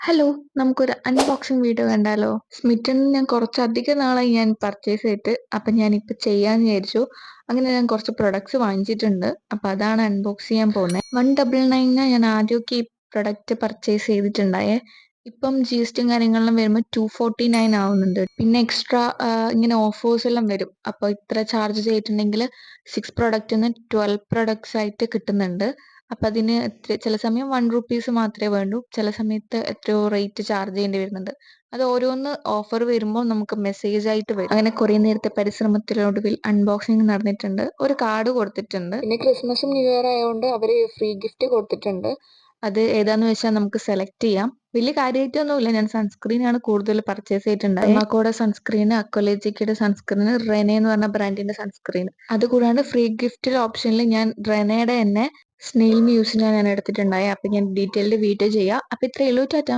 Hello, നമുക്കൊരു unboxing video കണ്ടാലോ? സ്മിറ്റനിൽ ഞാൻ കുറച്ചധികം നാളായി ഞാൻ പർച്ചേസ് ചെയ്തിട്ട്. അപ്പം ഞാനിപ്പോൾ ചെയ്യാന്ന് വിചാരിച്ചു. അങ്ങനെ ഞാൻ കുറച്ച് പ്രൊഡക്ട്സ് വാങ്ങിച്ചിട്ടുണ്ട്. അപ്പം അതാണ് അൺബോക്സ് ചെയ്യാൻ പോകുന്നത്. 199 ഞാൻ ആദ്യമൊക്കെ ഈ പ്രൊഡക്റ്റ് പർച്ചേസ് ചെയ്തിട്ടുണ്ടായേ. ഇപ്പം GST കാര്യങ്ങളെല്ലാം വരുമ്പോൾ 249 ആവുന്നുണ്ട്. പിന്നെ എക്സ്ട്രാ ഇങ്ങനെ ഓഫേഴ്സ് എല്ലാം വരും. അപ്പോൾ ഇത്ര ചാർജ് ചെയ്തിട്ടുണ്ടെങ്കിൽ 6 പ്രൊഡക്റ്റിന് 12 പ്രൊഡക്ട്സ് ആയിട്ട് കിട്ടുന്നുണ്ട്. അപ്പം അതിന് ചില സമയം 1 റുപ്പീസ് മാത്രമേ വേണ്ടൂ. ചില സമയത്ത് എത്രയോ റേറ്റ് ചാർജ് ചെയ്യേണ്ടി വരുന്നുണ്ട്. അത് ഓരോന്ന് ഓഫർ വരുമ്പോൾ നമുക്ക് മെസ്സേജ് ആയിട്ട് വരും. അങ്ങനെ കുറേ നേരത്തെ പരിശ്രമത്തിനൊടുവിൽ അൺബോക്സിംഗ് നടന്നിട്ടുണ്ട്. ഒരു കാർഡ് കൊടുത്തിട്ടുണ്ട്. പിന്നെ ക്രിസ്മസും ന്യൂ ഇയർ ആയതുകൊണ്ട് അവർ ഫ്രീ ഗിഫ്റ്റ് കൊടുത്തിട്ടുണ്ട്. അത് ഏതാന്ന് വെച്ചാൽ നമുക്ക് സെലക്ട് ചെയ്യാം. വലിയ കാര്യമായിട്ടൊന്നുമില്ല. ഞാൻ സൺസ്ക്രീൻ ആണ് കൂടുതൽ പർച്ചേസ് ചെയ്തിട്ടുണ്ട്. ഡെർമാക്കോയുടെ സൺസ്ക്രീൻ, അക്വലേജിക്കയുടെ സൺസ്ക്രീൻ, റെനെ എന്ന് പറഞ്ഞ ബ്രാൻഡിന്റെ സൺസ്ക്രീൻ. അതുകൂടാണ്ട് ഫ്രീ ഗിഫ്റ്റ് ഓപ്ഷനിൽ ഞാൻ റെനയുടെ തന്നെ സ്നെയിൽ മ്യൂസിനെ ഞാൻ എടുത്തിട്ടുണ്ടായി. അപ്പൊ ഞാൻ ഡീറ്റെയിൽഡ് വീഡിയോ ചെയ്യാം. അപ്പൊ ഇത്രയേ ഉള്ളൂ. ടാറ്റ.